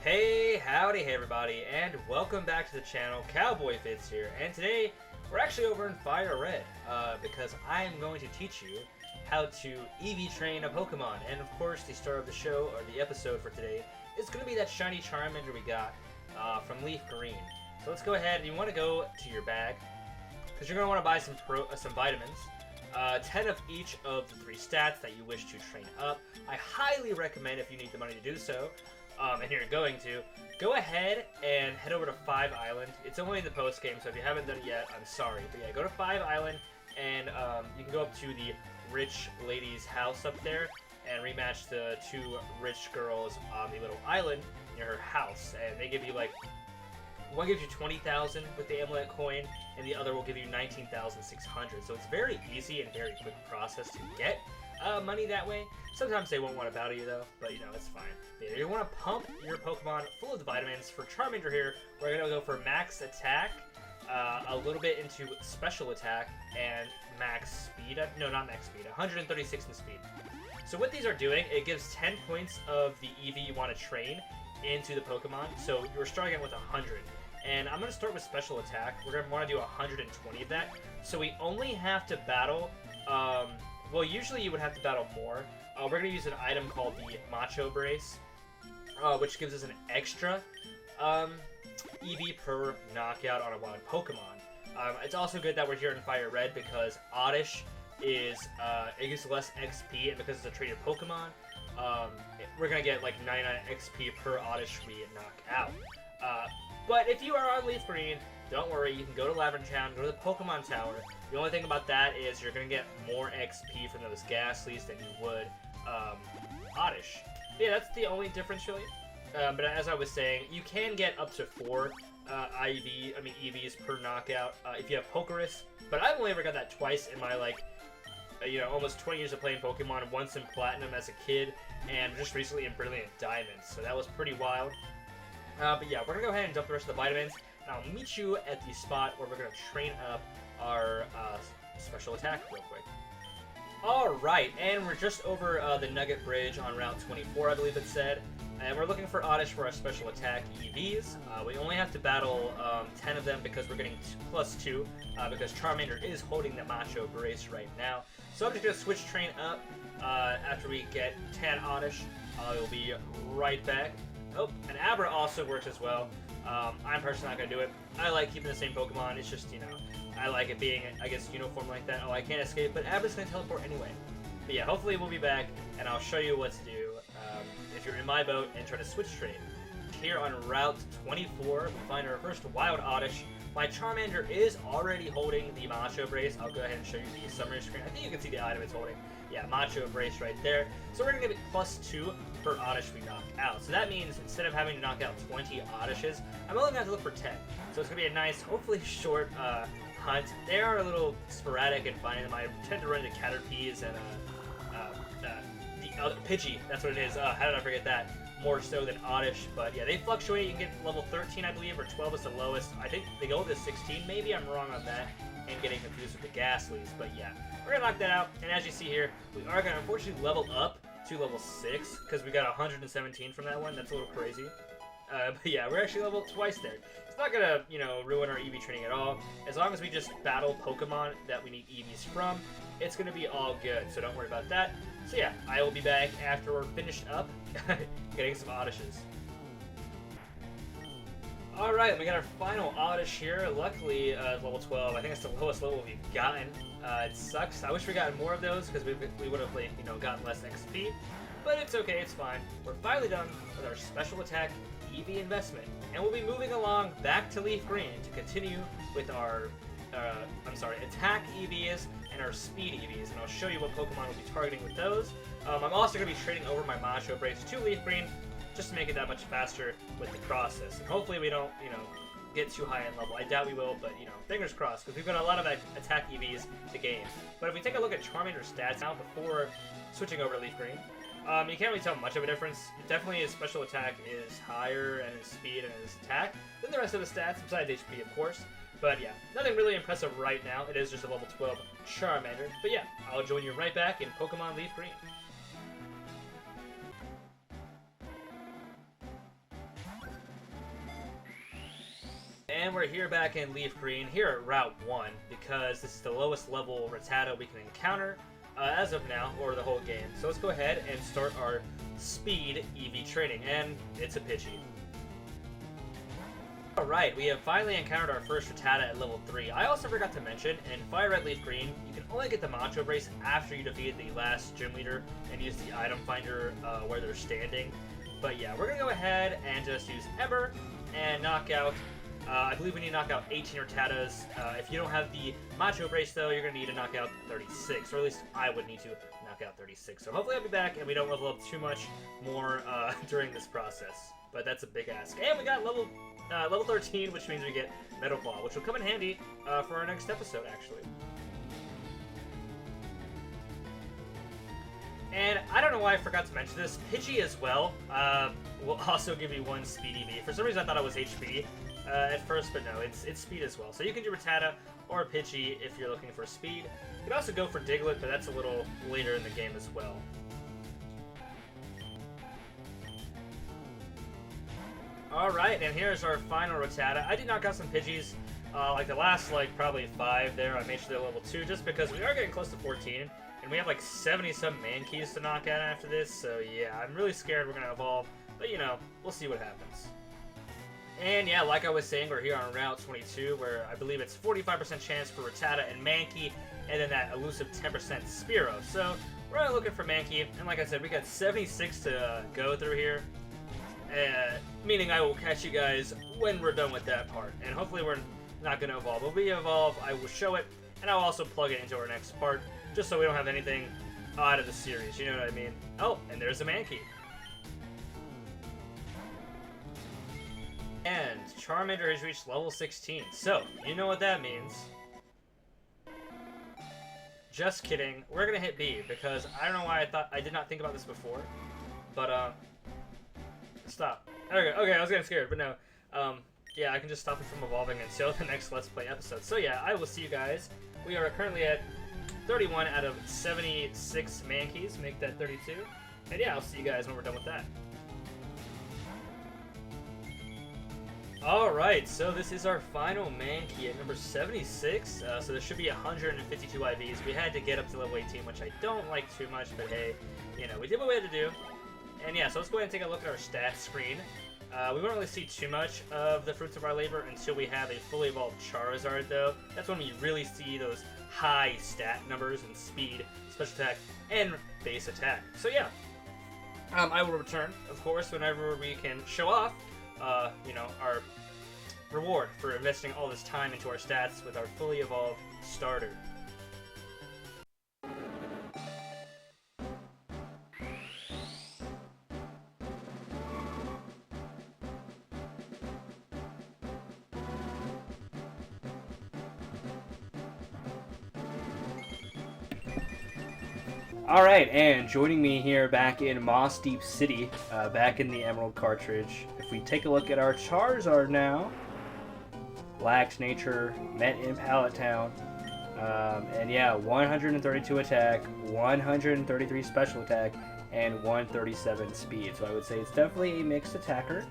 Hey, howdy, hey everybody, and welcome back to the channel. CowboyFitz here, and today we're actually over in Fire Red because I am going to teach you how to EV train a Pokemon. And of course, the star of the show or the episode for today is going to be that shiny Charmander we got from Leaf Green. So let's go ahead, and you want to go to your bag because you're going to want to buy some vitamins. 10 of each of the 3 stats that you wish to train up. I highly recommend, if you need the money to do so, and you're going to, go ahead and head over to 5 Island. It's only in the post game, so if you haven't done it yet, I'm sorry. But yeah, go to 5 Island, and you can go up to the rich lady's house up there and rematch the 2 rich girls on the little island near her house. And they give you like, one gives you 20,000 with the amulet coin, and the other will give you 19,600. So it's very easy and very quick process to get money that way. Sometimes they won't want to battle you though, but you know, it's fine. But you want to pump your Pokemon full of the vitamins. For Charmander here, we're going to go for max attack, a little bit into special attack, and max speed. No, not max speed, 136 in speed. So what these are doing, it gives 10 points of the EV you want to train into the Pokemon. So you're starting out with 100. And I'm going to start with special attack. We're going to want to do 120 of that. So we only have to battle, well, usually you would have to battle more. We're going to use an item called the Macho Brace, which gives us an extra EV per knockout on a wild Pokemon. It's also good that we're here in Fire Red because Oddish is, it gives less XP, and because it's a traded Pokemon, we're going to get like 99 XP per Oddish we knock out. But if you are on Leaf Green, don't worry, you can go to Lavender Town, go to the Pokemon Tower. The only thing about that is you're going to get more XP from those Ghastlies than you would Oddish. Yeah, that's the only difference really. But as I was saying, you can get up to 4 EVs per knockout if you have Pokerus. But I've only ever got that twice in my, like, almost 20 years of playing Pokemon. Once in Platinum as a kid, and just recently in Brilliant Diamonds. So that was pretty wild. But yeah, we're going to go ahead and dump the rest of the vitamins, and I'll meet you at the spot where we're going to train up our special attack real quick. Alright, and we're just over the Nugget Bridge on Route 24, I believe it said. And we're looking for Oddish for our special attack EVs. We only have to battle 10 of them because we're getting +2, because Charmander is holding the Macho Brace right now. So I'm just going to switch train up after we get 10 Oddish. We'll be right back. Oh, and Abra also works as well. I'm personally not going to do it. I like keeping the same Pokemon. It's just, I like it being, I guess, uniform like that. Oh, I can't escape, but Abra's going to teleport anyway. But yeah, hopefully we'll be back, and I'll show you what to do if you're in my boat and try to switch trade. Here on Route 24, we'll find our first Wild Oddish. My Charmander is already holding the Macho Brace. I'll go ahead and show you the summary screen. I think you can see the item it's holding. Yeah, Macho Brace right there. So we're going to give it +2 per Oddish we knock out. So that means instead of having to knock out 20 Oddishes, I'm only going to have to look for 10. So it's going to be a nice, hopefully short hunt. They are a little sporadic and finding them. I tend to run into Caterpies and the other Pidgey. That's what it is. How did I forget that? More so than Oddish, but yeah, they fluctuate. You can get level 13, I believe, or 12 is the lowest. I think they go to 16, maybe I'm wrong on that, and getting confused with the Ghastlies, but yeah. We're gonna knock that out, and as you see here, we are gonna unfortunately level up to level 6, because we got 117 from that one. That's a little crazy. But yeah, we're actually leveled twice there. It's not gonna, ruin our EV training at all. As long as we just battle Pokemon that we need EVs from, it's gonna be all good, so don't worry about that. So yeah, I will be back after we're finished up getting some Oddishes. Alright, we got our final Oddish here. Luckily, level 12. I think it's the lowest level we've gotten. It sucks. I wish we got more of those because we would have, like, gotten less XP. But it's okay, it's fine. We're finally done with our special attack EV investment. And we'll be moving along back to Leaf Green to continue with our, attack EVs and our speed EVs. And I'll show you what Pokemon we'll be targeting with those. I'm also going to be trading over my Macho Brace to Leaf Green just to make it that much faster with the process. And hopefully we don't, get too high in level. I doubt we will, but, fingers crossed, because we've got a lot of attack EVs to gain. But if we take a look at Charmander's stats now before switching over to Leaf Green, you can't really tell much of a difference. Definitely his special attack is higher, and his speed and his attack than the rest of the stats, besides HP, of course. But yeah, nothing really impressive right now. It is just a level 12 Charmander. But yeah, I'll join you right back in Pokemon Leaf Green. And we're here back in Leaf Green, here at Route 1, because this is the lowest level Rattata we can encounter as of now, or the whole game. So let's go ahead and start our speed EV training, and it's a Pidgey. Alright, we have finally encountered our first Rattata at level 3. I also forgot to mention, in Fire Red Leaf Green, you can only get the Macho Brace after you defeat the last gym leader and use the item finder where they're standing. But yeah, we're going to go ahead and just use Ember and knock out, I believe we need to knock out 18 Rattatas. If you don't have the Macho Brace though, you're going to need to knock out 36, or at least I would need to knock out 36. So hopefully I'll be back and we don't level up too much more during this process. But that's a big ask. And we got level 13, which means we get Metal Claw, which will come in handy for our next episode, actually. And I don't know why I forgot to mention this, Pidgey as well will also give you 1 speed EV. For some reason I thought it was HP at first, but no, it's speed as well. So you can do Rattata or Pidgey if you're looking for speed. You can also go for Diglett, but that's a little later in the game as well. Alright, and here's our final Rattata. I did knock out some Pidgeys, like the last, probably 5 there. I made sure they're level 2, just because we are getting close to 14, and we have, 70-some Mankeys to knock out after this, so yeah, I'm really scared we're going to evolve, but, you know, we'll see what happens. And yeah, like I was saying, we're here on Route 22, where I believe it's 45% chance for Rattata and Mankey, and then that elusive 10% Spearow. So, we're only looking for Mankey, and like I said, we got 76 to go through here. Meaning I will catch you guys when we're done with that part. And hopefully we're not going to evolve. When we evolve, I will show it, and I'll also plug it into our next part, just so we don't have anything out of the series, you know what I mean? Oh, and there's a Mankey. And Charmander has reached level 16, so you know what that means. Just kidding, we're going to hit B, because I don't know why I did not think about this before, but stop. There we go. Okay, I was getting scared, but no. Yeah, I can just stop it from evolving until the next Let's Play episode. So yeah, I will see you guys. We are currently at 31 out of 76 Mankeys. Make that 32. And yeah, I'll see you guys when we're done with that. Alright, so this is our final Mankey at number 76. So there should be 152 IVs. We had to get up to level 18, which I don't like too much, but hey, you know, we did what we had to do. And yeah, so let's go ahead and take a look at our stats screen. We won't really see too much of the fruits of our labor until we have a fully evolved Charizard, though. That's when we really see those high stat numbers and speed, special attack, and base attack. So yeah, I will return, of course, whenever we can show off, you know, our reward for investing all this time into our stats with our fully evolved starter. Alright, and joining me here back in Moss Deep City, back in the Emerald cartridge, if we take a look at our Charizard now, Lax Nature, met in Pallet Town, and yeah, 132 attack, 133 special attack, and 137 speed, so I would say it's definitely a mixed attacker.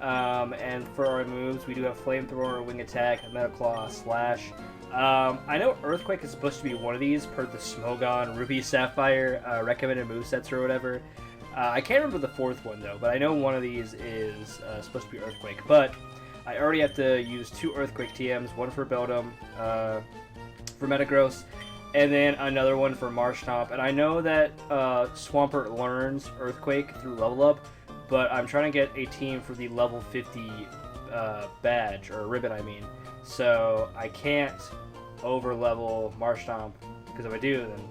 And for our moves, we do have Flamethrower, Wing Attack, Metal Claw, Slash. I know Earthquake is supposed to be one of these per the Smogon, Ruby, Sapphire recommended movesets or whatever. I can't remember the 4th one though, but I know one of these is supposed to be Earthquake. But I already have to use 2 Earthquake TMs, one for Beldum, for Metagross, and then another one for Marshtomp. And I know that Swampert learns Earthquake through level up, but I'm trying to get a team for the level 50 badge, or ribbon I mean. So I can't over-level Marshtomp, because if I do, then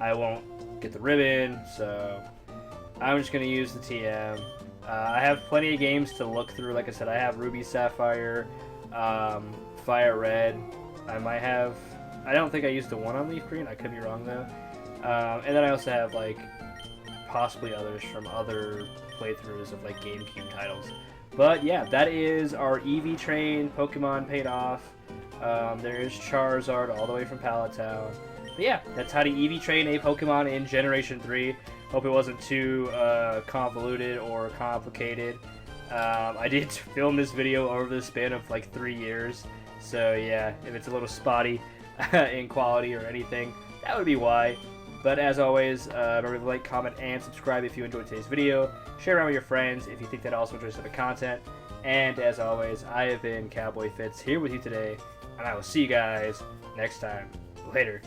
I won't get the ribbon, so I'm just going to use the TM. I have plenty of games to look through. Like I said, I have Ruby, Sapphire, Fire Red. I might have... I don't think I used the one on Leaf Green. I could be wrong, though. And then I also have, possibly others from other playthroughs of, GameCube titles. But yeah, that is our EV Train Pokemon paid off. There is Charizard all the way from Pallet Town. But yeah, that's how to EV Train a Pokemon in Generation 3. Hope it wasn't too convoluted or complicated. I did film this video over the span of like 3 years, so yeah, if it's a little spotty in quality or anything, that would be why. But as always, remember to like, comment, and subscribe if you enjoyed today's video. Share around with your friends if you think that also enjoys the content. And as always, I have been CowboyFitz here with you today, and I will see you guys next time. Later.